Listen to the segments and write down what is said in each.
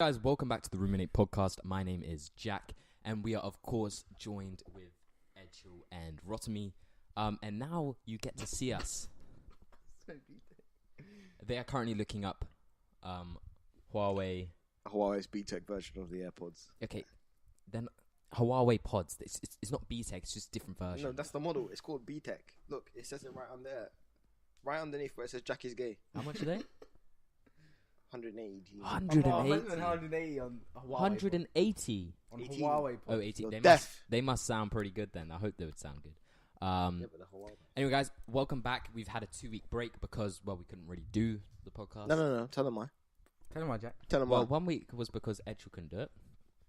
Guys, welcome back to the Ruminate podcast. My name is Jack, and we are, of course, joined with Edchel and Rotimi. And now you get to see us. They are currently looking up Huawei's B-Tech version of the AirPods. Okay, then Huawei pods. It's not B-Tech, it's just different version. No, that's the model. It's called B-Tech. Look, it says it right on there. Right underneath where it says Jack is gay. How much are they? 180. 180 on Huawei. 180 on 18. Huawei. Oh, 80. You're They must sound pretty good then. I hope they would sound good. Yeah, but the Huawei. Anyway, guys, welcome back. We've had a 2-week break because, well, we couldn't really do the podcast. No. Tell them why. Tell him why, Jack. Tell them Well, why. 1 week was because Edchel couldn't do it.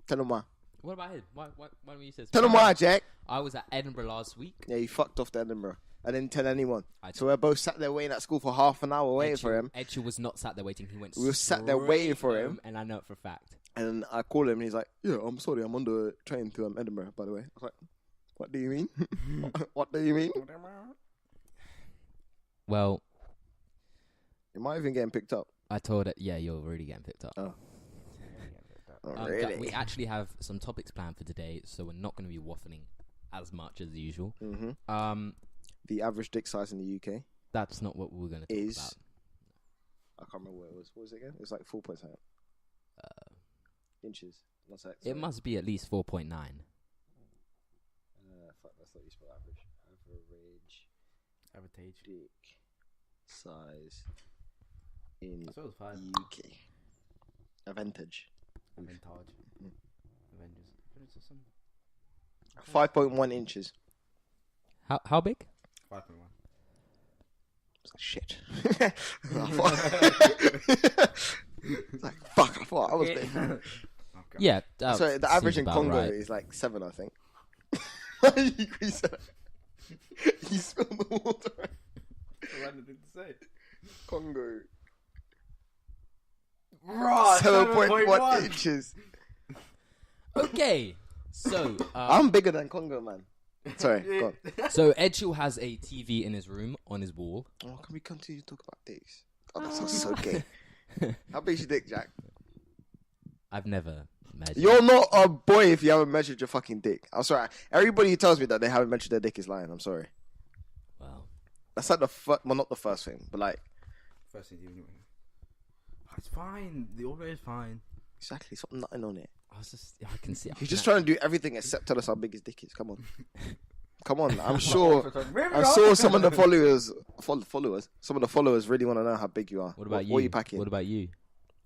Tell them why. What about him? Why don't you say? Tell them why, Jack. I was at Edinburgh last week. Yeah, you fucked off to Edinburgh. I didn't tell anyone. I So we're both sat there waiting at school for half an hour waiting for him. Edchel was not sat there waiting. He went. We were sat there waiting for straight him. home, and I know it for a fact. And I called him and he's like, yeah, I'm sorry, I'm on the train to Edinburgh, by the way. I was like, what do you mean? What do you mean? Well, You might even getting picked up. I told it. Yeah, you're really getting picked up. Oh. Oh, Jack, really? we actually have some topics planned for today, so we're not going to be waffling as much as usual. Mm-hmm. The average dick size in the UK That's not what we're going to talk is... about. I can't remember what it was. What was it again? It was like 4 point something. Inches. One sec. It must be at least 4.9. Fuck, that's not you spell average. Average. Dick size in I thought it was 5. UK. Avantage. Avantage. Mm. Avengers. What is some? 5.1 inches. How big? 5.1. It's like, shit. It's like, fuck, I thought I was big. Okay. Yeah. So the average in seems about Congo right. is like 7, I think. Why did you increase that? You spilled the water. Random thing to say. Congo. Right. 7.1 inches. Okay. So I'm bigger than Congo, man. Sorry, go on. So Edchel has a TV in his room on his wall. Oh, can we continue to talk about dicks? Oh, that sounds so gay. How big's your dick, Jack? I've never measured. You're not a boy if you haven't measured your fucking dick. I'm sorry. Everybody who tells me that they haven't measured their dick is lying. I'm sorry. Well, That's like well, not the first thing, but like... First thing anyway. It's fine. The order is fine. Exactly, stop nutting on it. I can see. He's just trying to do everything except tell us how big his dick is. Come on. Come on. I'm sure some of the followers really want to know how big you are. What about you? What are you packing? What about you?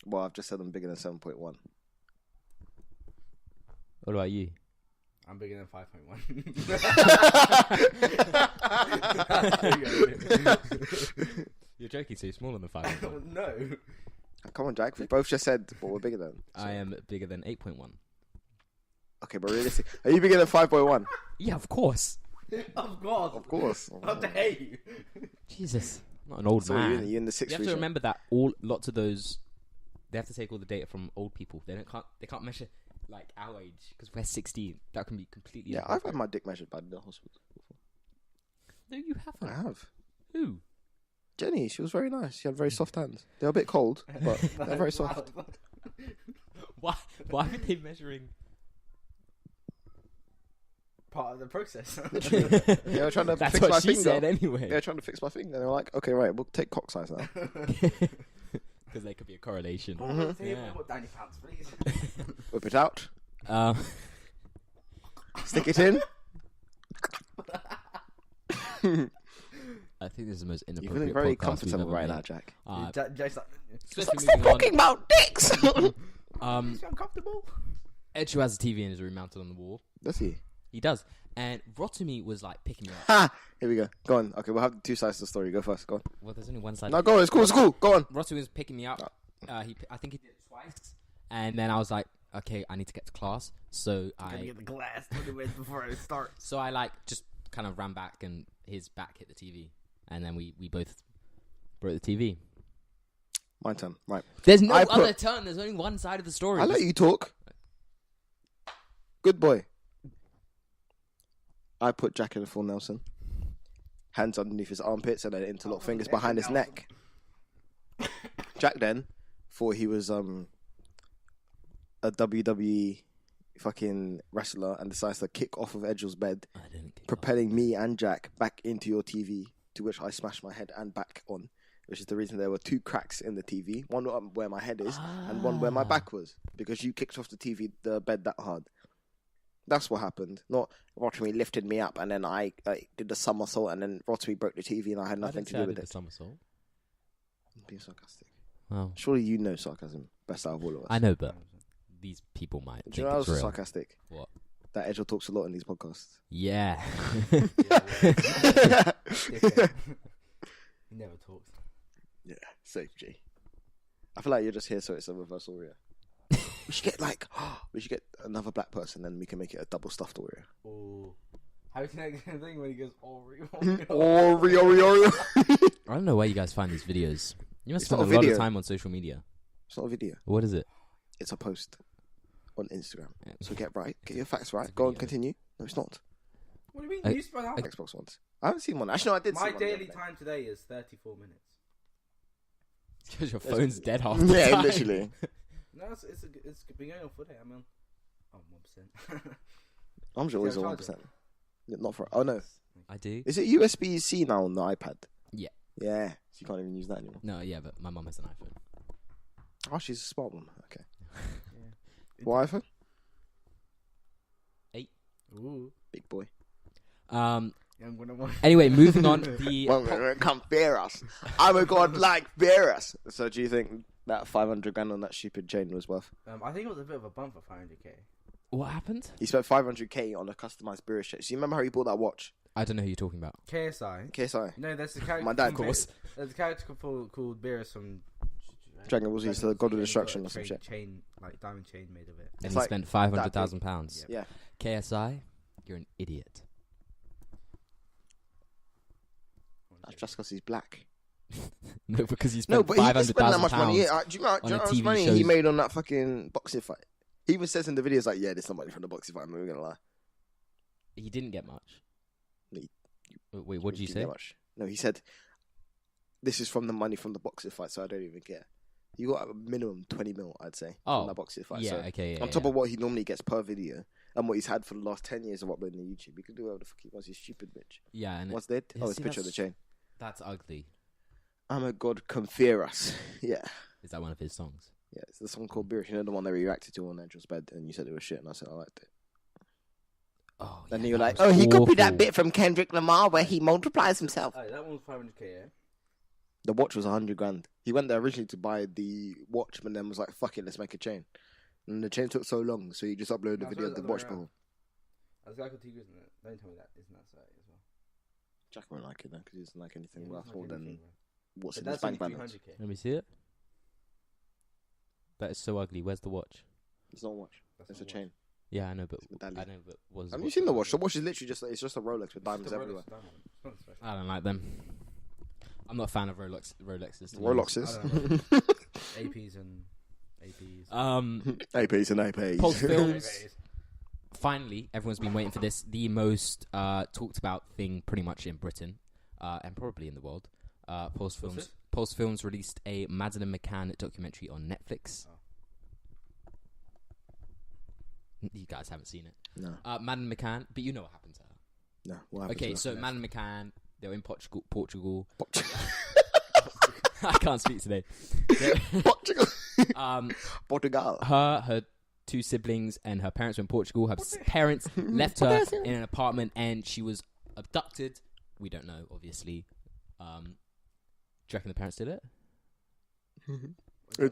Well, I've just said I'm bigger than 7.1. What about you? I'm bigger than 5.1. You're joking, so you're smaller than 5.1. No. Come on, Jack. We both just said what we're bigger than. So. I am bigger than 8.1. Okay, but realistic. Are you bigger than 5.1? Yeah, of course. Of course. Of course. How dare you? Jesus, I'm not an old So man. you're in the 6th You have to remember that lots of those, they have to take all the data from old people. They can't measure like our age because we're 16. That can be completely. Yeah, I've had my dick measured by the hospital before. No, you haven't. I have. Who? Jenny, she was very nice. She had very soft hands. They were a bit cold, but they're very soft. Why are they measuring? Part of the process. They were trying to That's fix what my she finger. said anyway. They were trying to fix my finger. They were like, okay, right, we'll take cock size now. Because there could be a correlation. Yeah. What Danny pants, please? Whip it out. Um, Stick it in. I think this is the most You're inappropriate feeling very podcast comfortable we've ever right made. now, Jack. Jack's like, Especially Stop moving talking about dicks! on. is uncomfortable? Edchel has a TV in his room mounted on the wall. Does he? He does. And Rotimi was like picking me up. Ha! Here we go. Go on. Okay, we'll have the two sides of the story. Go first. Go on. Well, there's only one side. No, go on. It's cool. It's cool. Go on. Rotimi was picking me up. I think he did it twice. And then I was like, okay, I need to get to class. So Gotta I get the glass 20 minutes before it starts. So I like just kind of ran back and his back hit the TV. And then we both broke the TV. My turn. Right. There's no other turn. There's only one side of the story. I let you talk. Good boy. I put Jack in a full Nelson. Hands underneath his armpits and then interlock fingers behind his neck. Jack then thought he was a WWE fucking wrestler and decides to kick off of Edgel's bed, I didn't kick propelling me and Jack back into your TV, to which I smashed my head and back on, which is the reason there were 2 cracks in the TV, one where my head is and one where my back was, because you kicked off the bed that hard. That's what happened. Not Rotary lifted me up and then I did the somersault and then Rotary broke the TV and I had nothing to do with the it. somersault. I'm being sarcastic. Wow. Surely you know sarcasm best out of all of us. I know, but these people might Do think you know I it's was real. sarcastic? What? That Edgel talks a lot in these podcasts. Yeah. Dickhead. He never talks. Yeah, safe G. I feel like you're just here so it's a reverse Oreo. We should get another black person and we can make it a double stuffed Oreo. Oh. How can I get a thing when he goes Oreo? Oreo. I don't know where you guys find these videos. You must It's spend a not a lot video. of time on social media. It's not a video. What is it? It's a post on Instagram. Yeah. So get your facts right. It's a Go on, video. continue. No, it's not. What do you mean? I- You spell out. Xbox ones. I haven't seen one. Actually, no, I did see My one. the other daily day. time today is 34 minutes. Because your phone's dead half the Yeah, time. literally. No, it's been going on for a day. I'm on 1%. I'm sure always Do a you have a 1%. Not for. Oh no. I do. Is it USB-C now on the iPad? Yeah. Yeah. So you can't even use that anymore. No, yeah, but my mum has an iPhone. Oh, she's a smart one. Okay. Yeah. What iPhone? Ooh. Big boy. I'm gonna Anyway, moving on. The Compare us. I'm a god like Beerus. So do you think that 500 grand on that stupid chain was worth? I think it was a bit of a bump for 500k. what happened? He spent 500k on a customized Beerus chain. So you remember how he bought that watch? I don't know who you're talking about. KSI. KSI. No, there's a character. My dad, Of course. There's a character called Beerus from Dragon Ball Z, so the God of and he's got Destruction a or some shit. Chain, like diamond chain made of it. And It's he like spent £500,000. Yeah. KSI, you're an idiot. That's just because he's black. No, because he No, spent but he didn't spend that much money. £500,000. Yeah, do you know on a how much TV money shows. he made on that fucking boxing fight? He even says in the videos like, yeah, there's some money from the boxing fight. I'm not even gonna lie. He didn't get much. No, Wait, what did you Didn't say? get much. No, he said, this is from the money from the boxing fight, so I don't even care. You got a minimum 20 mil, I'd say, Oh, from that boxing fight. Yeah, so okay, yeah. on top of what he normally gets per video and what he's had for the last 10 years of uploading to YouTube, he could do whatever the fuck he wants. He's stupid bitch. Yeah, and What's dead? yeah, Oh, it's see, a picture of the chain. that's ugly. I'm a god, come fear us. Yeah. Is that one of his songs? Yeah, it's the song called Beerish. You know the one that we reacted to on Angel's bed and you said it was shit and I said I liked it. Oh, Then yeah, you were that like, was oh, he copied that awful. bit from Kendrick Lamar where he multiplies himself. Oh, that one was 500k, yeah. The watch was 100 grand. He went there originally to buy the watch, but then was like, fuck it, let's make a chain. And the chain took so long, so he just uploaded the No, video so of the it's watch the other way before. There's a guy called Tigers in it. Don't tell me that isn't that site as well. Jack won't like it then, because he doesn't like anything Yeah, worth it's more like than anything, what's bro. in But his that's bank only balance. 300k. Let me see it. That is so ugly. Where's the watch? It's not a watch. That's It's a not chain. Yeah, I know, but It's medallion. I know, but was. Have you seen the watch? The watch is literally just, it's just a Rolex with diamonds It's a Rolex everywhere. diamond. It's not special. I don't like them. I'm not a fan of Rolexes. To be Rolexes. I don't know. APs and APs. honest. APs and APs. Pulse Films. Finally, everyone's been waiting for this. The most talked about thing, pretty much in Britain, and probably in the world. Pulse Films. it? Pulse Films released a Madeline McCann documentary on Netflix. Oh. You guys haven't seen it. No. Madeline McCann, but you know what happened to her. No. What happened Okay, to so her? Madeline McCann, they were in Portugal. I can't speak today. Portugal. um, Portugal. her two siblings and her parents were in Portugal. Her parents left her in an apartment and she was abducted. We don't know, obviously. Do you reckon the parents did it?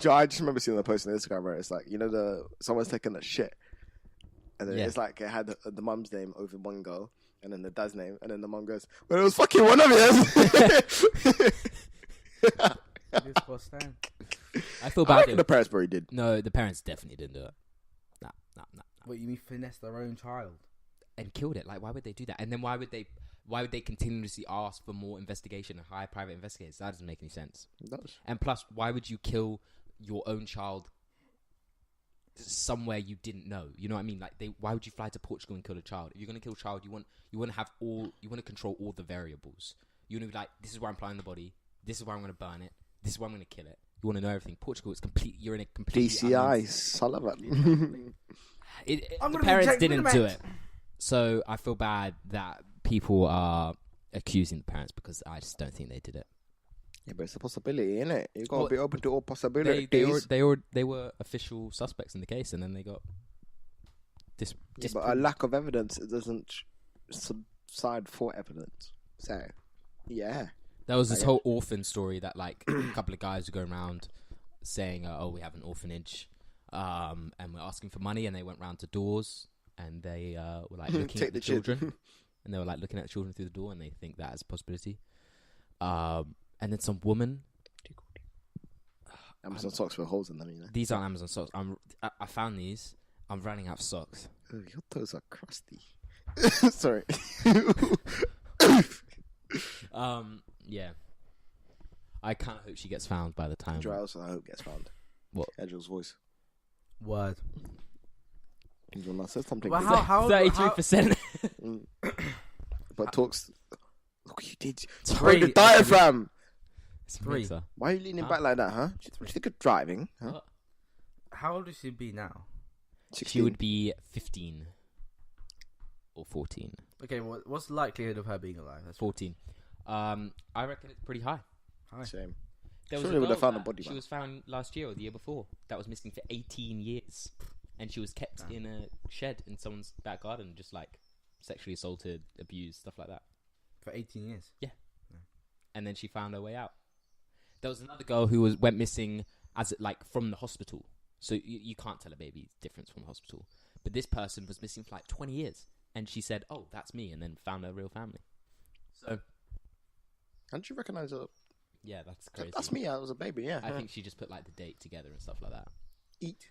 I just remember seeing the post on Instagram where it's like, you know, someone's taking a shit. And then Yeah. it's like it had the mum's name over one girl and then the dad's name. And then the mum goes, well, it was fucking one of yours. This was Stan. I feel I bad. reckon the parents probably did. No, the parents definitely didn't do it. Nah. What, you mean finesse their own child? And killed it. Like, why would they do that? And then why would they continuously ask for more investigation and hire private investigators? That doesn't make any sense. It does. And plus, why would you kill your own child somewhere you didn't know? You know what I mean? Like, why would you fly to Portugal and kill a child? If you're gonna kill a child, you want to control all the variables. You want to be like, this is where I'm planting the body. This is where I'm gonna burn it. This is where I'm gonna kill it. You want to know everything. Portugal is complete. You're in a completely DCI Sullivan. The parents didn't do it, so I feel bad that people are accusing the parents because I just don't think they did it. Yeah, but it's a possibility, isn't it? You gotta be open to all They possibilities. were official suspects in the case, and then they got but a lack of evidence, it doesn't subside for evidence. So, yeah. There was this whole orphan story that like a couple of guys were going around saying, "Oh, we have an orphanage, and we're asking for money," and they went round to doors and they were like looking at the children, and they were like looking at the children through the door, and they think that is a possibility. And then some woman. Amazon socks with holes in them, you know. These aren't Amazon socks. I found these. I'm running out of socks. Oh, your toes are crusty. Sorry. Yeah. I kind of hope she gets found by the time. I also hope gets found. What? Edgel's voice. Word. When I said something. Well, how 33%. But talks. Look, you did. Three. Spray the diaphragm. It's a Three. mixer. Why are you leaning back like that, huh? Do you think of driving? Huh? What? How old does she be now? 16. She would be 15 or 14. Okay, what's the likelihood of her being alive? That's 14. I reckon it's pretty high. Shame. There Sure was they a would have girl found a that body she by was found last year or the year before that was missing for 18 years, and she was kept in a shed in someone's back garden, just like sexually assaulted, abused, stuff like that. for 18 years. And then she found her way out. There was another girl who went missing from the hospital, so you can't tell a baby's difference from the hospital. But this person was missing for like 20 years, and she said, "Oh, that's me," and then found her real family. So, how did you recognise her? Yeah, that's crazy. That's me. I was a baby. Yeah. I think she just put like the date together and stuff like that. Eat.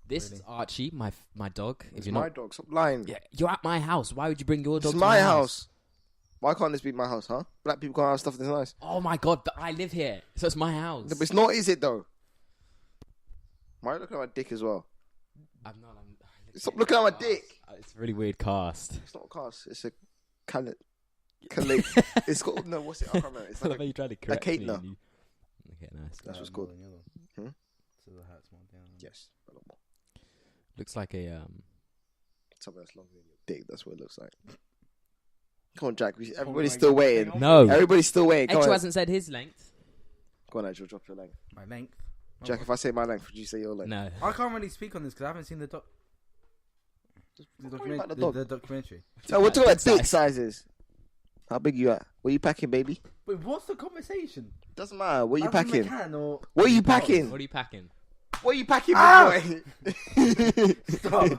This is Archie, my dog. It's my dog. Stop lying. Yeah, you're at my house. Why would you bring your dog It's to my house. Why can't this be my house, huh? Black people can't have stuff that's nice. Oh my god, but I live here, so it's my house. No, but it's not, is it though? Why are you looking at my dick as well? I'm not. Stop looking at my dick. It's a really weird cast. It's not a cast. It's a callet. It's called what's it? I can't remember. It's I love like how you tried to correct Kate me. now. Okay, nice. That's what's called. Hmm? So the hat's more down. Yes. A lot more. Looks like a Something that's longer than your dick. That's what it looks like. Come on, Jack. Everybody's still waiting. No. Everybody's still waiting. Come Edge on. hasn't said his length. Go on, Edge. Drop your length. My length. Jack, if I say my length, would you say your length? No. I can't really speak on this because I haven't seen the Worry about the dog. the documentary. So we're talking about Dick dick sizes. How big you at? What are you packing, baby? Wait, what's the conversation? Doesn't matter. What are you Madeline packing? McCann or What are you packing? What are you packing? What are you packing, Ah! big boy? Stop.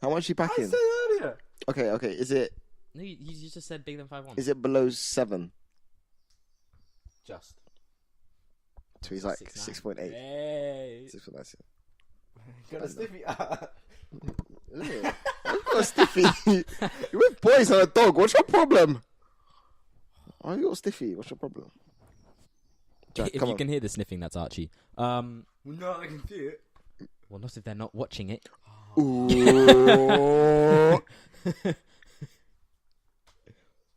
How much are you I packing? said earlier. Okay. Is it No, you just said bigger than 5'1". is it below 7? Just. So he's like 6'9". 6.8. Hey. 6.9. Got a stiffy. Yeah. You got a stiffy. You're with boys and a dog. What's your problem? Why you got a stiffy? What's your problem? Jack, If come you on. can hear the sniffing, that's Archie. No, I can see it. Well, not if they're not watching it. Ooh.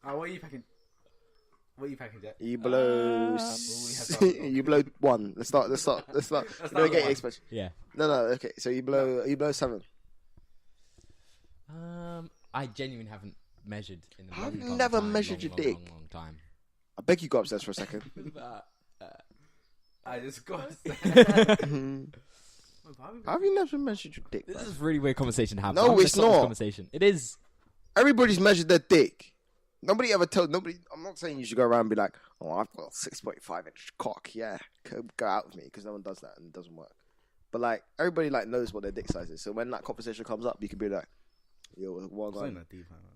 What are you packing? What are you packing, Jack? You blow. You blow 1. Let's start. Let's We're start gonna with get one. expression. Yeah. No. Okay. So you blow 7. I genuinely haven't measured in a I've long never time, measured your dick. long time. I beg you go upstairs for a second. I just got. How have you never measured your dick? This Man? is a really weird conversation to have. No, I'm gonna it's stop this not. Conversation. It is. Everybody's measured their dick. Nobody ever told nobody. I'm not saying you should go around and be like, "Oh, I've got a 6.5 inch cock." Yeah, go out with me because no one does that and it doesn't work. But like everybody like knows what their dick size is. So when that conversation comes up, you can be like, "Yo, one guy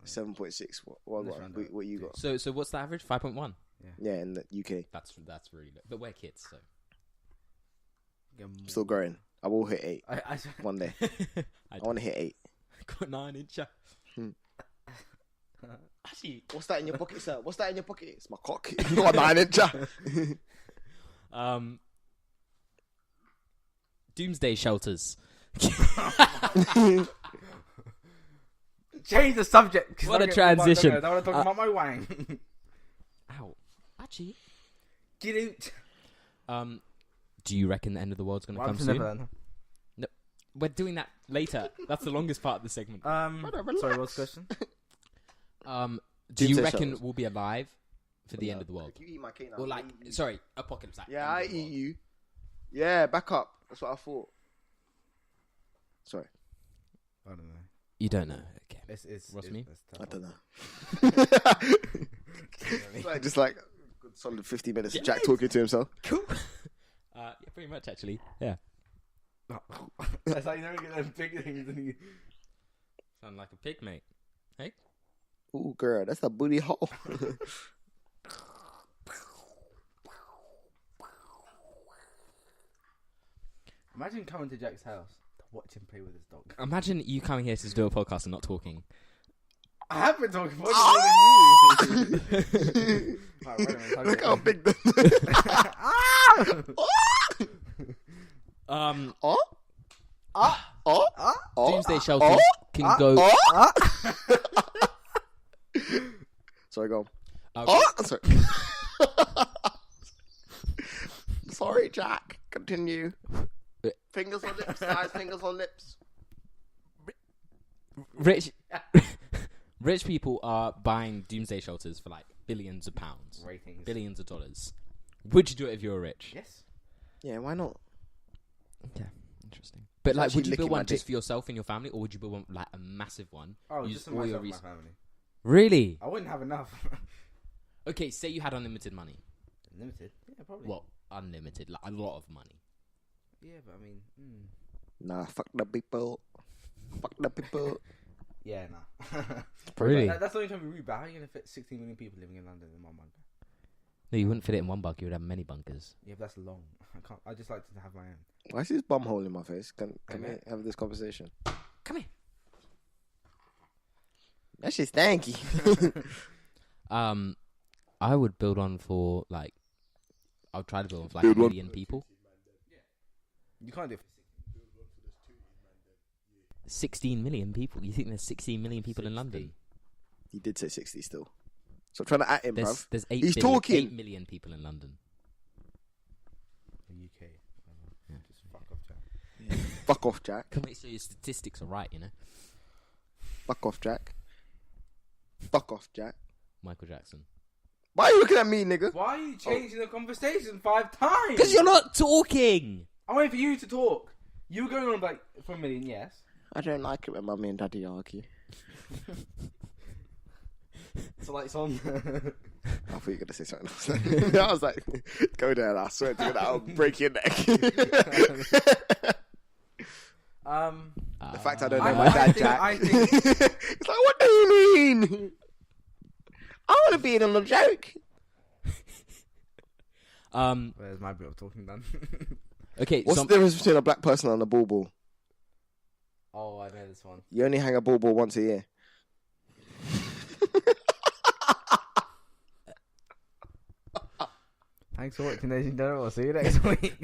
7.6. What you got?" So what's the average? 5.1. Yeah, in the UK, That's really low. But we're kids, so. still growing. I will hit 8 I one day. I want to hit 8. got 9 inch. Actually, What's that in your pocket, sir? What's that in your pocket? It's my cock. Not a 9 incher. Doomsday shelters. change the subject. What a transition. I don't want to talk about my wang. Ow. Actually. Get out. Do you reckon the end of the world's going to come soon? No, we're doing that later. That's the longest part of the segment. Sorry, what's the question? Do you reckon we'll be alive for the end of the world? You eat my cake now. Or like, sorry, apocalypse. Like, yeah, I eat you. Yeah, back up. That's what I thought. Sorry. I don't know. You don't know. Okay. What's me? I don't know. Just like a good solid 50 minutes of Jack talking to himself. Cool. Yeah, pretty much actually. Yeah. That's how you never get them big things. And you Sound like a pig, mate. Hey. Ooh, girl, that's a booty hole. Imagine coming to Jack's house to watch him play with his dog. Imagine you coming here to do a podcast and not talking. I have been talking more than you. Right, Look how big the... Doomsday shelters can go... Sorry, go on. Okay. Sorry. Sorry, Jack. Continue. Fingers on lips, guys. Fingers on lips. Rich people are buying doomsday shelters for like billions of pounds, billions of dollars. Would you do it if you were rich? Yes. Yeah, why not? Okay, interesting. But like, would you build my one just dick. for yourself and your family, or would you build one like a massive one? Oh, use just for all myself your and my family. Really? I wouldn't have enough. Okay, say you had unlimited money. Limited? Yeah, probably. Well, unlimited, like a lot of money. Yeah, but I mean... Nah, fuck the people. Fuck the people. Yeah, nah. Really? That's the only time we read, but how are you going to fit 16 million people living in London in one bunker? No, you wouldn't fit it in one bunker. You would have many bunkers. Yeah, but that's long. I can't. I just like to have my own. Why is this bum hole in my face? Can we have this conversation? Come here. That shit's stanky. I would build on for like... I would try to build on for like 1 million people. You can't do it. 16 million people? You think there's 16 million people in London? He did say 60 still. So I'm trying to at him, bruv. There's He's talking. 8 million people in London. The UK. Yeah. Just fuck off, Jack. Yeah. Fuck off, Jack. Come make sure your statistics are right, you know? Fuck off, Jack. Fuck off, Jack. Michael Jackson. Why are you looking at me, nigga? Why are you changing the conversation 5 times? Because you're not talking! I'm waiting for you to talk. You were going on like for a million, yes. I don't like it when mummy and daddy argue. So like it's on. I thought you were going to say something else. I was like, go there, I swear to God, I'll break your neck. The fact I don't know my dad, Jack. I think It's like, what do you mean? I want to be in on a joke. Where's my bit of talking done? Okay, What's the difference between a black person and a bauble? Oh, I know this one. You only hang a bauble once a year. Thanks for watching, ladies and gentlemen. I'll see you next week.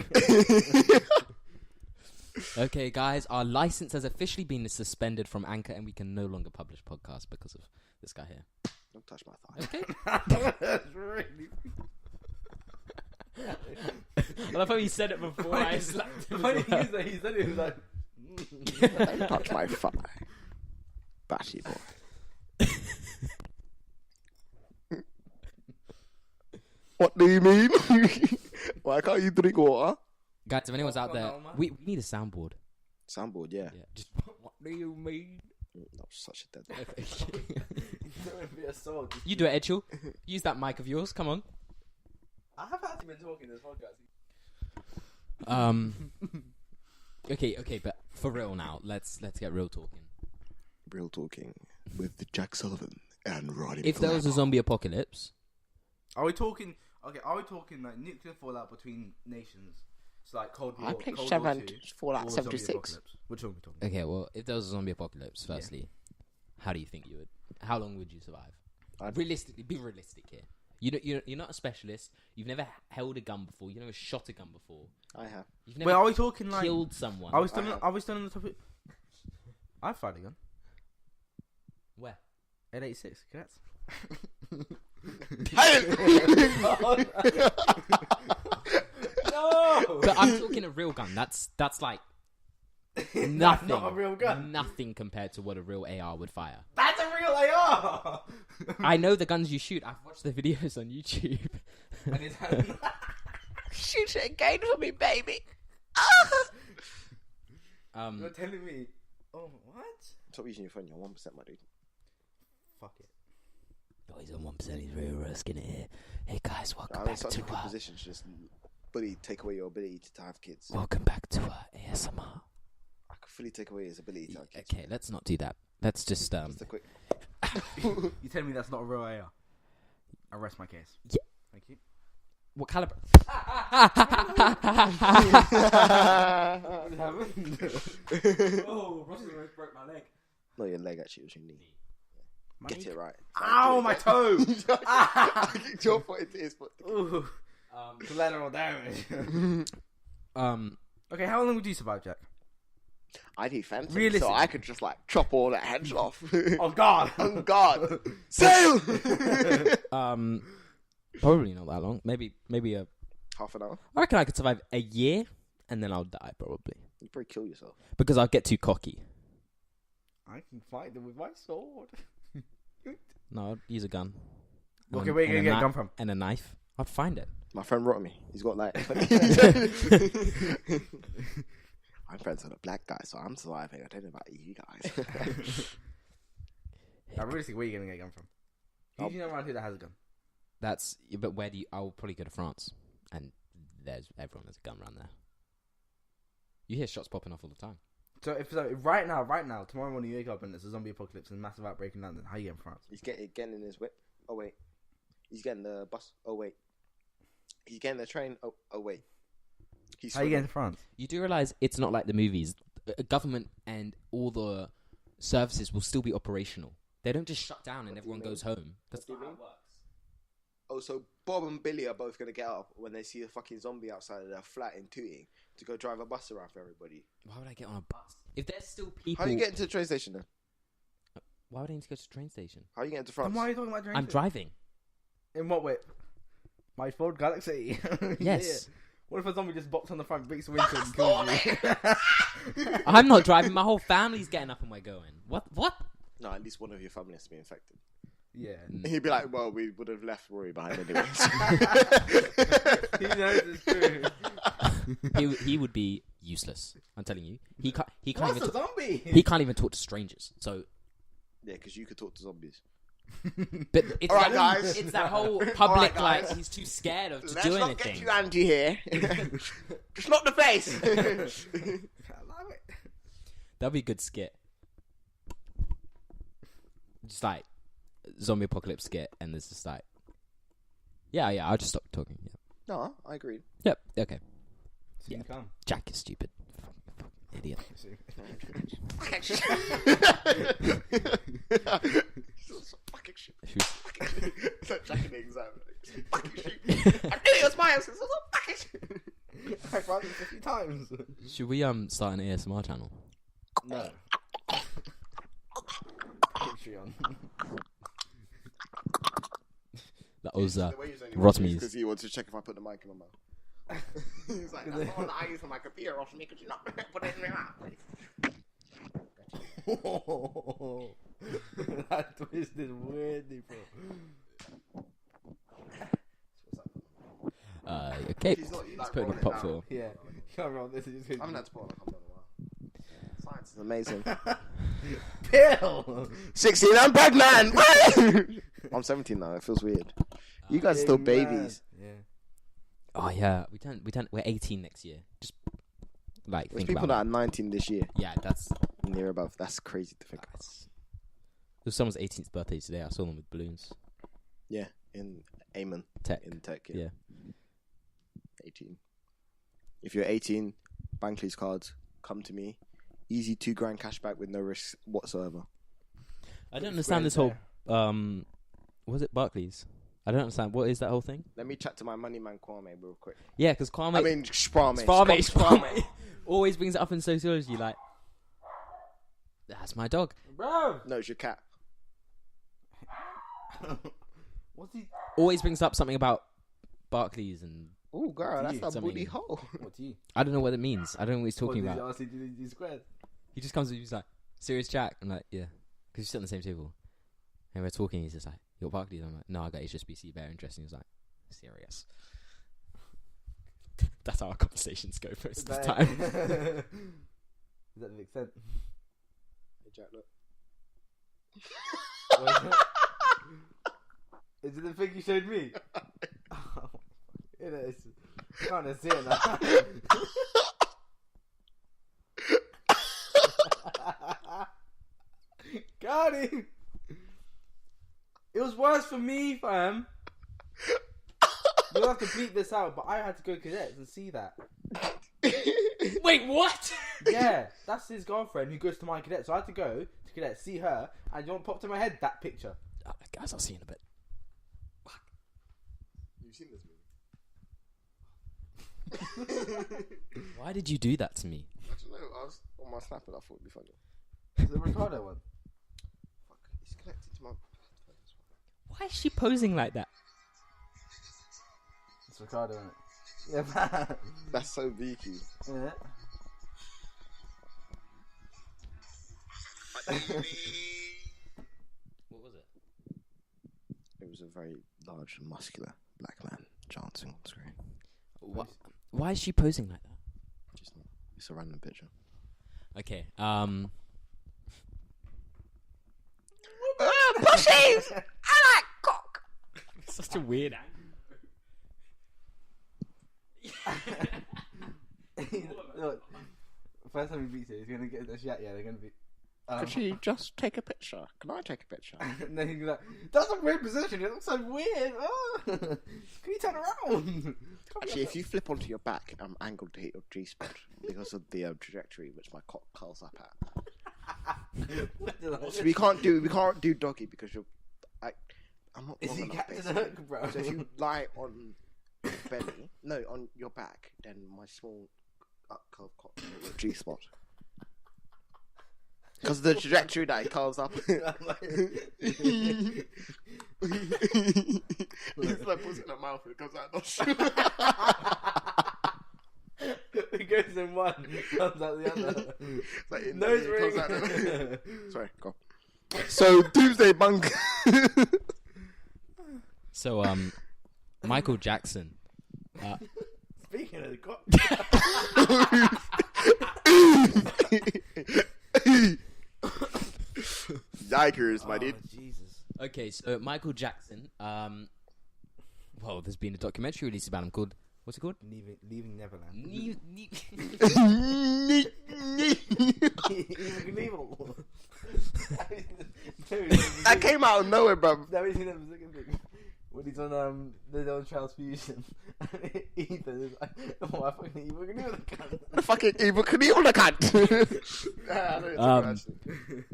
Okay, guys, our license has officially been suspended from Anchor, and we can no longer publish podcasts because of this guy here. Don't touch my thigh. Okay. That's really. I love how he said it before I slapped him. Funny thing is that he said it was like. Don't touch my thigh. Batty boy. What do you mean? Why can't you drink water? Guys, if anyone's out there, we need a soundboard. Soundboard, yeah. Just what do you mean? That was such a dead. You do it, Edgel. Use that mic of yours. Come on. I have actually been talking this podcast. Okay, but for real now, let's get real talking. Real talking with Jack Sullivan and Roddy. If there was a zombie apocalypse, Are we talking? Okay, are we talking like nuclear fallout between nations? So like Cold War. I played Cold 7 War 2, Fallout or zombie 76. apocalypse? Which one are we talking? okay, well, if there was a zombie apocalypse, firstly, how do you think you would? How long would you survive? Realistically, be realistic here. You're not a specialist. You've never held a gun before. You've never shot a gun before. I have. You've never Wait, are we talking like? killed someone. Are we still on the topic? I fired a gun. Where? At 86, congrats. No, No. But I'm talking a real gun. That's like nothing. Not a real gun. Nothing compared to what a real AR would fire. That's a real AR. I know the guns you shoot. I've watched the videos on YouTube. And it's Shoot it again for me, baby. You're telling me. Oh, what? Stop using your phone. You're 1%, my dude. Fuck it. Oh, he's on 1%. He's very risking it here. Hey guys, welcome I'm in back such to a good position to just take away your ability to have kids. welcome back to ASMR. I could fully take away his ability to have kids. Okay, let's not do that. Let's just Just a quick. You tell me that's not a real AR? I rest my case. Yeah. Thank you. What caliber? Oh, Ross almost broke my leg. No, your leg actually was your knee. Get it right. Ow, my toe! Your foot into his foot. Ooh. Collateral damage. Okay, how long would you survive, Jack? I'd eat Phantom, so Realistically. I could just like chop all the heads off. Oh, God! On guard. Sail! Probably not that long. Maybe a. Half an hour. I reckon I could survive a year, and then I'll die probably You'd probably kill yourself. because I'll get too cocky. I can fight them with my sword. No, I'd use a gun. Okay, And- where are you and going to get a kni- gun from? And a knife. I'd find it. My friend wrote me. He's got like. I'm friends with a black guy, so I'm surviving. I don't know about you guys. I really think where are you going to get a gun from? Who do you know around here that has a gun? That's. But where do you? I'll probably go to France, and everyone has a gun around there. You hear shots popping off all the time. So right now, tomorrow morning you wake up and it's a zombie apocalypse and a massive outbreak in London. How you get in France? He's getting in his whip. Oh wait. He's getting the bus. Oh wait. He's getting the train. Oh wait. He's How you getting to France? You do realize it's not like the movies. Government and all the services will still be operational. They don't just shut down and everyone goes home. That's not how it works. Oh, so Bob and Billy are both gonna get up when they see a fucking zombie outside of their flat in Tooting to go drive a bus around for everybody. Why would I get on a bus? If there's still people... How are you getting to the train station then? Why would I need to go to the train station? How are you getting to And France? why are you talking about I'm driving. In what way? My Ford Galaxy. Yes. Yeah. What if a zombie just bops on the front, breaks the window and kills you? I'm not driving. My whole family's getting up and we're going. What? No, at least one of your family has to be infected. Yeah. He'd be like, well, we would have left Rory behind anyways. He knows it's true. He would be useless. I'm telling you. He can't What's even a zombie? he can't even talk to strangers. So Yeah, because you could talk to zombies. but it's All right, that, guys. it's that whole All public right, guys. like he's too scared of to Let's do not anything. get you Andy here. Just not the face. I love it. That'd be a good skit. Just like zombie apocalypse skit, and there's just like, yeah, I'll just stop talking. Yeah. No, I agreed. Yep. Okay. Soon Yeah. come. Jack is stupid. Fucking idiot. Fucking shit. It's like Jack in the exam. Fucking shit. I knew it was my house. It's also fucking shit. I've run this 50 times. Should we start an ASMR channel? No. Patreon. That was Rotmy's. Because Rotmy's. he wants to check if I put the mic in my mouth. He's like, that's the one that I use for my computer, Rotmy. Could you not put it in my mouth, please? That twist is weirdly, bro. Okay. He's not- he's Let's like put it in rolling pop down. filter. Yeah. Can't roll this. I haven't had to put on a condom in a while. Science is amazing. Pill! 16, I'm pregnant! I'm 17 now, it feels weird. You guys are still babies. Yeah. Oh yeah, we're 18 next year. Just like There's think people about that are 19 this year. Yeah, that's Near above. That's crazy to think about. it was someone's 18th birthday today. I saw them with balloons. Yeah, in Amman. Tech. In Tech, Yeah. 18. If you're 18, Bankley's cards, come to me. Easy $2,000 cash back with no risk whatsoever. I don't understand this whole was it Barclays? I don't understand. What is that whole thing? Let me chat to my money man Kwame real quick. Yeah, because Kwame... I mean, Spame. Spame always brings it up in sociology, like, that's my dog. Bro! No, it's your cat. What's he? Always brings up something about Barclays and Oh, girl, What do that's you- a something- booty hole. What do you? I don't know what it means. I don't know what he's talking What, about. Did you ask do squares? He just comes and he's like, serious Jack? I'm like, yeah. Because you sit on the same table. And we're talking, he's just like, you got Barclays? I'm like, no, I got HSBC, very interesting. He's like, serious. That's how our conversations go most of the time. Does that make sense? Hey, Jack, look. Is it the thing you showed me? Oh, it is. I can't see it now. Got him. It was worse for me, fam. You'll have to bleep this out, but I had to go cadets and see that. Wait, what? Yeah, that's his girlfriend who goes to my cadet. So I had to go to cadet, see her, and you know what popped in my head? That picture. Guys, I'll see you in a bit. You've seen this movie? Why did you do that to me? I don't know. I was on my snap and I thought it'd be funny. The Ricardo one. Fuck, it's connected to my. Why is she posing like that? It's Ricardo, isn't it? Yeah, That's so beaky. yeah. What was it? It was a very large and muscular black man dancing on screen. Why is she posing like that? Just, it's a random picture. Okay, Pushies! I like cock! such a weird angle. Look, first time he beats it, he's gonna get this. Yeah, they're gonna be. Could she just take a picture? Can I take a picture? And then he'd be like, "That's a weird position. It looks so weird. Oh. Can you turn around?" Actually, if you flip onto your back, I'm angled to hit your G-spot because of the trajectory which my cock curls up at. So we can't do doggy because I'm not Is long he enough, Captain basically. Hook, bro? So if you lie on your belly, no, on your back, then my small curved cock will hit your G-spot. Because of the trajectory that it curls up. It's like puts it in the mouth and it comes out nostril. It goes in one, comes out the other. Like in Nose it comes ring. out Sorry, go. So Doomsday Bunk. So, Michael Jackson. Speaking of the cock. Yikers, my dude. Jesus. Okay, so Michael Jackson. Well, there's been a documentary released about him called. What's it called? Leaving Neverland. Evil. That came out of nowhere, bro. That was the second thing. When he's on the on Transfusion, and Ethan is like, "Oh, I fucking evil can do the cunt." The fucking evil Knievel, the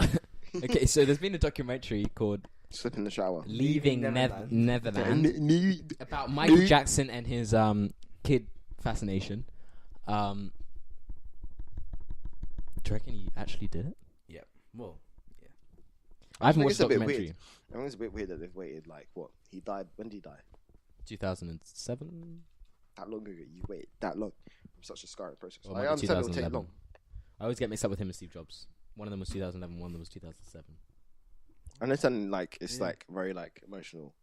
cunt. Okay, so there's been a documentary called Slip in the shower. Leaving Neverland. Neverland about Michael Jackson and his kid fascination. Do you reckon he actually did it? Yeah. Well, yeah. I haven't think watched it's the a bit documentary. weird. I think it's a bit weird that they've waited, like, what? He died, when did he die? 2007? That long ago, you waited that long. Such a scarring process. Or I might be understand it'll take 2011. long. I always get mixed up with him and Steve Jobs. One of them was 2011, one of them was 2007. I understand, like, it's, Yeah. like, very, like, emotional.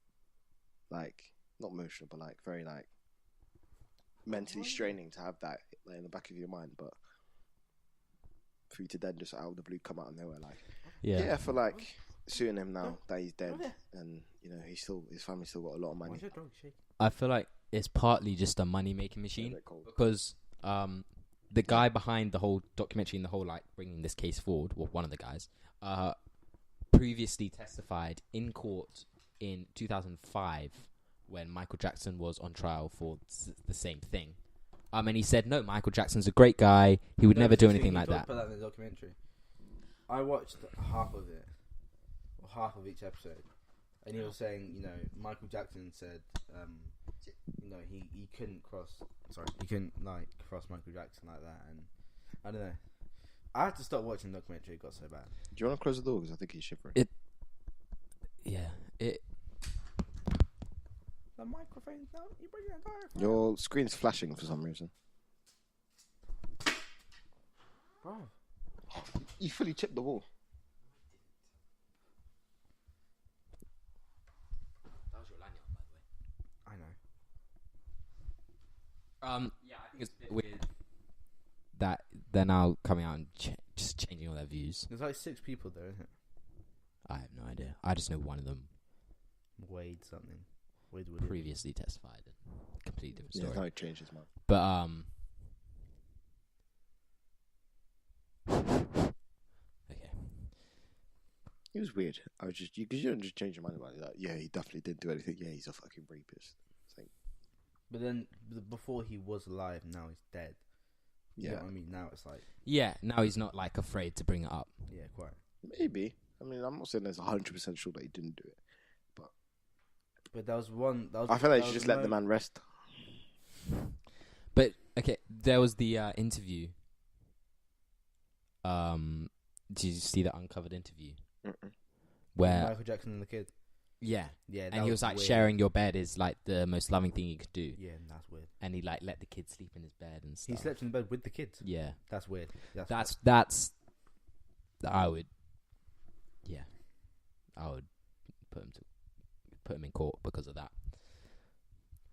Like, not emotional, but, like, very, like, mentally straining to have that, like, in the back of your mind, but for you to then just out of the blue come out and nowhere, like, yeah, for, like, suing him now that he's dead, and, you know, his family's still got a lot of money. Why's your dog shaking? I feel like it's partly just a money-making machine. They're cold. Because the guy behind the whole documentary and the whole, like, bringing this case forward, well, one of the guys, previously testified in court in 2005 when Michael Jackson was on trial for the same thing. And he said, no, Michael Jackson's a great guy. He would never do anything like that. About that in the documentary. I watched half of it, or half of each episode, and he was saying, you know, Michael Jackson said, you know, he couldn't cross Michael Jackson like that, and I don't know. I had to stop watching the documentary. It got so bad. Do you want to close the door? Because I think he's shivering. Yeah. No, the microphone. No, you bring the microphone. Your screen's flashing for some reason. Bro. You fully chipped the wall. That was your lanyard, by the way. I know. Yeah, I think it's a bit weird that they're now coming out and just changing all their views. There's like 6 people there, isn't it? I have no idea. I just know one of them Wade something. Wade Wood. previously testified. Completely different Yeah, story. now it changes, man. But okay. It was weird. I was just because you don't just change your mind about it. Like, yeah, he definitely didn't do anything. Yeah, he's a fucking rapist. It's like, But then before he was alive, now he's dead. You yeah, know what I mean? Now it's like, Yeah, now he's not like afraid to bring it up. yeah, quite. maybe. I mean, I'm not saying there's 100% sure that he didn't do it. But that was one. That was, I feel like that you should was just let the man rest. But okay, there was the interview. Did you see the uncovered interview Mm-mm. where? Michael Jackson and the kid. Yeah, Yeah, that and he was like weird. sharing your bed is like the most loving thing you could do, Yeah, that's weird. and he like let the kid sleep in his bed and stuff. He slept in bed with the kids. Yeah, That's weird. that's. I would. Yeah, I would put him in court because of that.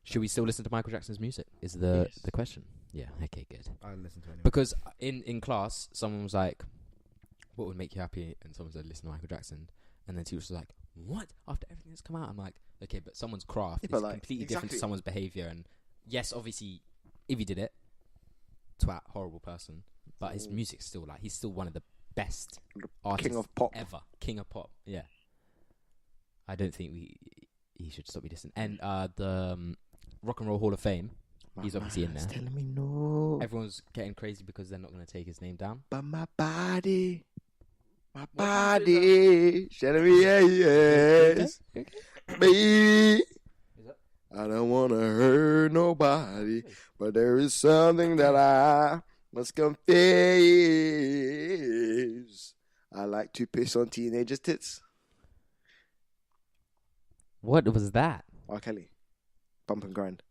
Should we still listen to Michael Jackson's music? Is the Yes. the question? Yeah. Okay. Good. I listen to anyone. Because in class, someone was like, "What would make you happy?" And someone said, "Listen to Michael Jackson." And then teacher was like, "What?" After everything that's come out, I'm like, "Okay, but someone's craft Yeah, is but, like, completely different to exactly. someone's behavior." And yes, obviously, if he did it, twat, horrible person. But his music's still like he's still one of the best artists King of pop. ever. King of pop. Yeah. I don't think he should stop me listening. And the Rock and Roll Hall of Fame. He's obviously in man's there. telling me no. Everyone's getting crazy because they're not going to take his name down. But my body, telling me yes, baby. Is that? I don't wanna hurt nobody, but there is something that I must confess. I like to piss on teenagers' tits. What was that? R. Kelly, Bump and Grind.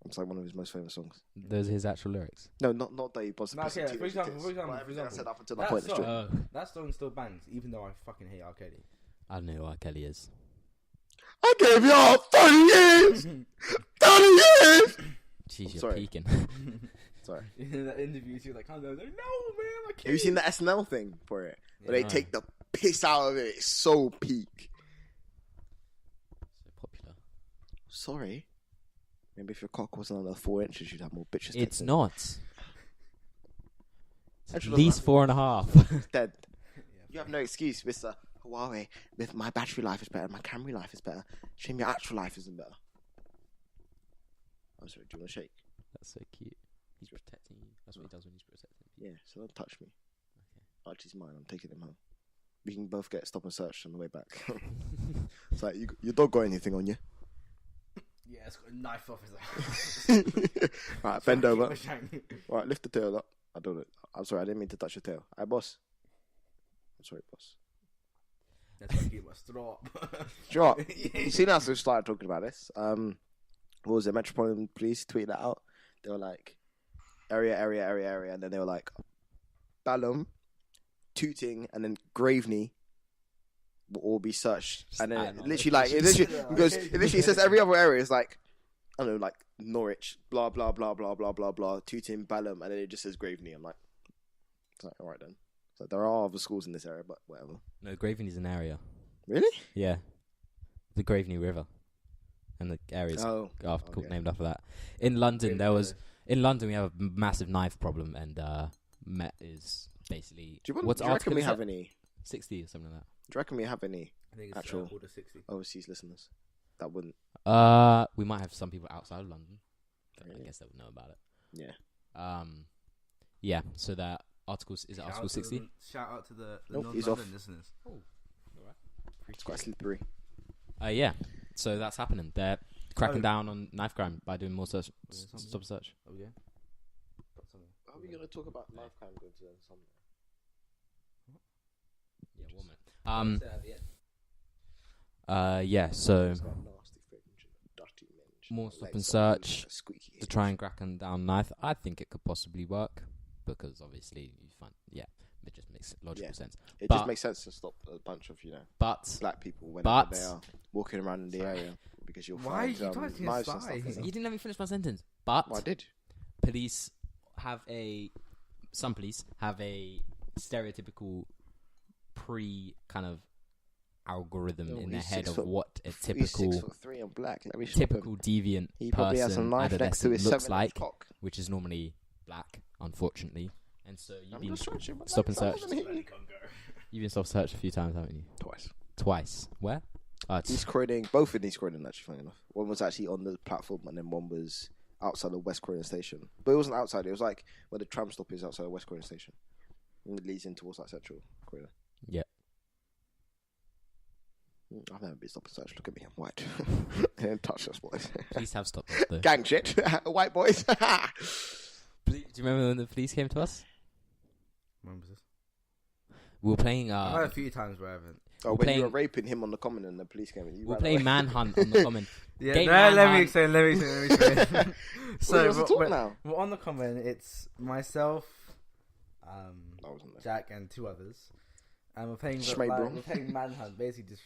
It's like one of his most famous songs. Those are his actual lyrics. No, not that he busts No, piss on okay, teenagers' for tits. example, But everything I said up until that That point is song- true. That song still bangs, even though I fucking hate R. Kelly. I don't know who R. Kelly is. I gave y'all 30 years! 30 years! Jeez, you're Sorry. peeking. Sorry. In that interview, she was like, "No, man, I can't." Have you seen the SNL thing for it? Where Yeah. they take the piss out of it. It's so peak. So popular. Sorry. Maybe if your cock wasn't another 4 inches, you'd have more bitches. It's texting. not. It's at Actually, least doesn't 4.5. It's dead. Yeah, You have no excuse, Mr. Huawei. With my battery life is better, my camera life is better. Shame your actual life isn't better. I'm sorry, do you want to shake? That's so cute. He's protecting you. That's what he does when he's protecting you. Yeah, so don't touch me. Archie's mine, I'm taking him home. We can both get stop and search on the way back. It's like, your dog got anything on you? Yeah, it's got a knife off his eye. Right, bend over. Keep pushing. Right, lift the tail up. I don't know. I'm sorry, I didn't mean to touch your tail. Hi, boss. I'm sorry, boss. That's gonna keep my straw up. Sure. You see now, so we started talking about this. What was it? Metropolitan Police tweeted that out. They were like, area, and then they were like, Balham, Tooting, and then Graveney will all be searched. And then adding it on literally, like, it literally says every other area is like, I don't know, like Norwich, blah blah blah blah blah blah blah, Tooting, Balham, and then it just says Graveney. I'm like, it's like, all right then. So there are other schools in this area, but whatever. No, Graveney's an area. Really? Yeah. The Graveney River. And the area's Oh, okay. named after that. In London, in London, we have a massive knife problem, and Met is basically. Do you, what's do you reckon article we is have that? any? 60 or something like that. Do you reckon we have any I think it's Actual- Order 60. overseas listeners that wouldn't? We might have some people outside of London. But I Really? guess they would know about it. Yeah. Yeah. So that articles is it Article 60? Shout out to the Nope, he's non-London off. listeners. It's quite slippery. Yeah. So that's happening. They're cracking Oh. down on knife crime by doing more search. something? Stop search. Oh yeah. Got something. How are we gonna talk about life crime goods and something? Yeah. 1 minute. Say that at the end. Yeah. So It's got nasty fringe and more stop Legs and are search squeaky. to try and crack them down knife. I think it could possibly work because obviously you find it just makes logical sense. It But- just makes sense to stop a bunch of But black people whenever they are walking around in the area because you'll Why find are you touching knives his and stuff. thigh? in them. you didn't let me finish my sentence. But Well, I did. some police have a stereotypical kind of algorithm Oh, in their he's head 6 of foot- what a He's typical 6'3" and black. Let me stop him. typical deviant He probably has person a knife next to adolescent his looks 7-inch like, cock. which is normally black, unfortunately. And so you've I'm been just searching, but stop and that search. doesn't hit me. You've been stop searched a few times, haven't you? Twice. Where? East Croydon, both in East Croydon, actually, funny enough. One was actually on the platform, and then one was outside of West Croydon Station. But it wasn't outside, it was like where the tram stop is outside of West Croydon Station. And it leads in towards like Central Croydon. Yeah. I've never been stop and search. Look at me, I'm white. Don't touch us, boys. Police have stopped us, though. Gang shit. White boys. Do you remember when the police came to us? When was this? We were playing. I've had a few times where I haven't. Oh, We're when you were playing- raping him on the common and the police came in. You We were ran playing away. Manhunt on the common. Yeah, Game no, let me Manhunt. explain. Let me explain. So, what's the talk we're, now? we're on the common. It's myself, I wasn't there. Jack, and 2 others, and we're playing Schmabel. we're playing Manhunt. Basically, just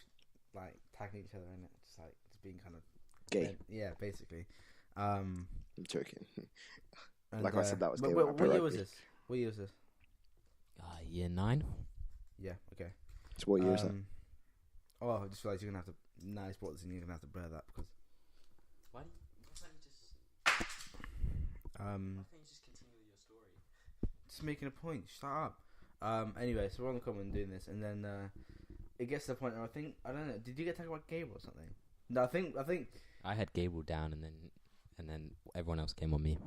like tagging each other in it, just being kind of Gay. Yeah, basically. I'm joking. And, Like I said, that was gay. What year was this? What year was this? Year 9. Yeah. Okay. So what year is that? Oh, I just realised you're gonna have to. Nice spots, and you're gonna have to blur that because. Why can't you just continue your story? Just making a point. Shut up. Anyway, so we're on the common doing this, and then it gets to the point where I don't know. Did you get talking about Gable or something? No, I think. I had Gable down, and then everyone else came on me.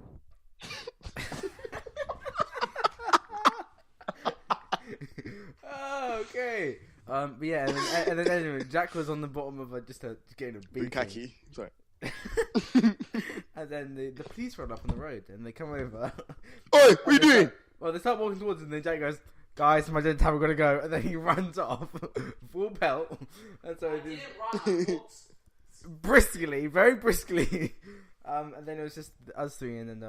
Oh, okay. But yeah, and then anyway, Jack was on the bottom of just getting a beating. Bukaki. Sorry. And then the police run up on the road, and they come over. Oi, what are you doing? Well, they start walking towards him, and then Jack goes, "Guys, my dead time, we've got to go." And then he runs off, full pelt. And so briskly, very briskly. And then it was just us 3, and then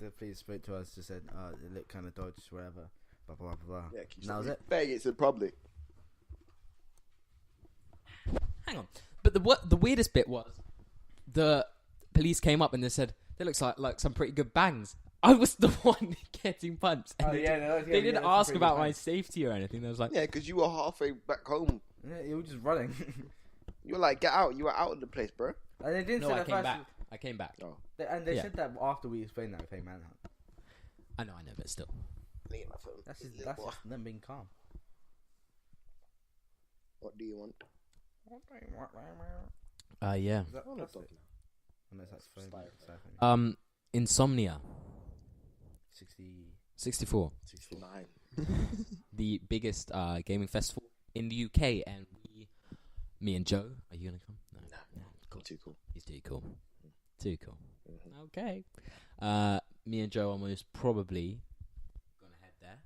the police spoke to us, just said, it looked kind of dodged, whatever, blah, blah, blah, blah. Yeah, And that was it. Beg, it's in public. Hang on. But the weirdest bit was the police came up and they said, "That looks like some pretty good bangs." I was the one getting punched. And they didn't ask about my safety or anything. They was like, Yeah, because you were halfway back home. Yeah, you were just running. You were like, get out. You were out of the place, bro. And they didn't "No, say I that came first. back. I came back." Oh. And they Yeah. said that after we explained that we played Manhunt. I know, but still. Leave my phone. That's just Little boy. them being calm. What do you want? Yeah. Is that, I'm not that's talking it. Unless that's phone. Style. Insomnia 60. 64, 69. the biggest gaming festival in the UK, and me and Joe, are you gonna come? No. Cool. Too cool. He's too cool. Too cool. Mm-hmm. Okay. Me and Joe are most probably gonna head there.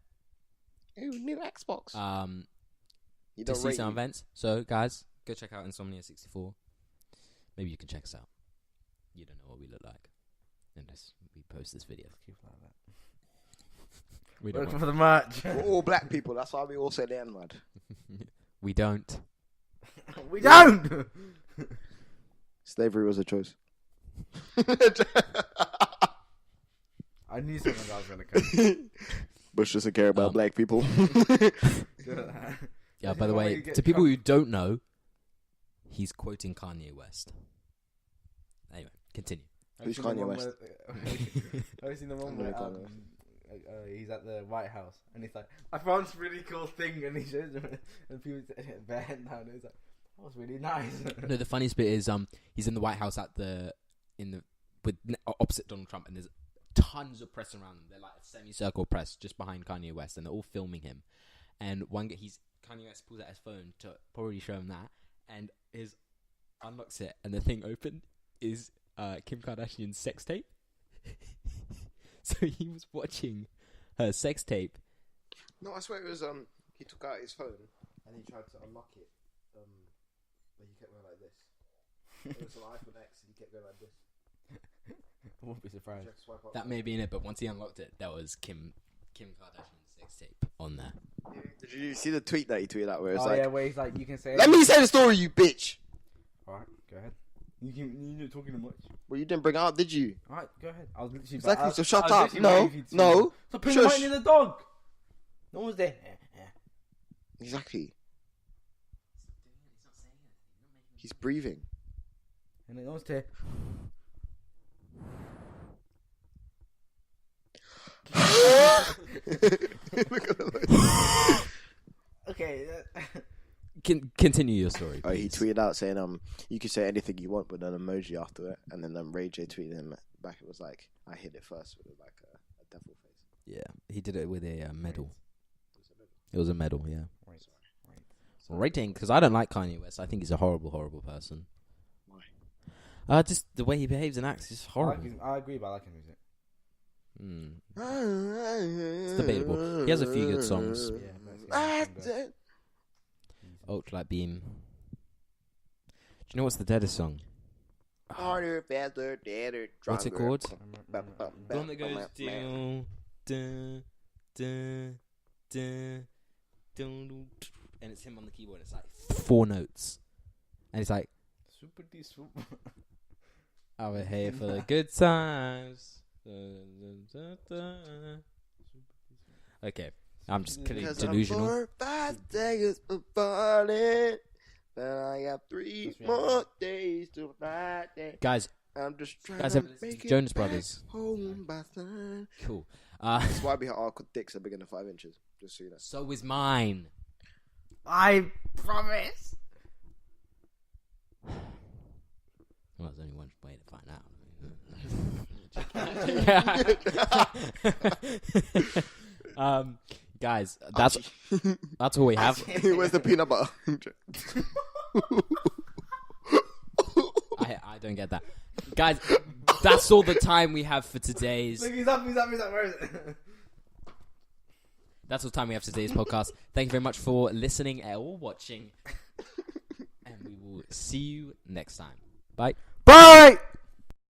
Ooh, new Xbox. You To don't see rate some me. events. So guys, go check out Insomnia 64. Maybe you can check us out. You don't know what we look like unless we post this video. Keep like that. We don't. Looking for the merch. We're all black people. That's why we all say the N-word. We don't. We don't. Slavery was a choice. I knew something that was gonna come. Bush doesn't care about black people. Yeah, by the way, to people who don't know, he's quoting Kanye West. Anyway, continue. Who's Kanye West? Have you seen the one I where know Kanye West. he's at the White House and he's like, "I found this really cool thing," and he shows him, and people their head down, and he's like, "That was really nice." No, the funniest bit is he's in the White House opposite Donald Trump, and there's tons of press around them. They're like a semicircle press just behind Kanye West, and they're all filming him. And Kanye West pulls out his phone to probably show him that, and unlocks it, and the thing open is Kim Kardashian's sex tape. So he was watching her sex tape. No, I swear it was he took out his phone and he tried to unlock it. But he kept going like this. It was an iPhone X and he kept going like this. won't be surprised. That may be in it, but once he unlocked it, that was Kim Kardashian's sex tape on there. Did you see the tweet that he tweeted out where it's where he's like, you can say. Let me say the story, you bitch. All right, go ahead. You're not talking too much. Well, you didn't bring it up, did you? All right, go ahead. I was literally. Exactly. So shut I was up. literally No. waiting for you to- Stop putting the Shush. mic in the dog. No one's there. Exactly. He's breathing. And no one's there. Look at the Okay. Continue your story. Oh, he please. tweeted out saying, you can say anything you want with an emoji after it, and then Ray J tweeted him back. It was like, I hit it first with like a devil face. Yeah, he did it with a medal. It was a medal, yeah. Right. Rating, because I don't like Kanye West. I think he's a horrible, horrible person. Why? Just the way he behaves and acts is horrible. I agree, but I like his music. It's debatable. He has a few good songs. Yeah, Ultralight Beam. Do you know what's the deadest song? Harder, faster, deader, What's it called? The The one that goes dun, dun, dun, dun, dun, and it's him on the keyboard. It's like 4 notes, and it's like, Super D super. "Over here for the good times." Okay, I'm just clearly delusional. 4 or 5 seconds of falling. Then I got 3 more days to ride it. Guys, I'm just trying guys, to have make it Jonas back Brothers. home by sun. Cool. That's why we have our dicks are bigger than 5 inches. Just so you know. So is mine. I promise. Well, there's only one way to find out. Guys, that's all we have. Where's the peanut butter? I don't get that. Guys, that's all the time we have for today's. Look, he's up. Where is it? That's all the time we have for today's podcast. Thank you very much for listening or watching. And we will see you next time. Bye. Bye!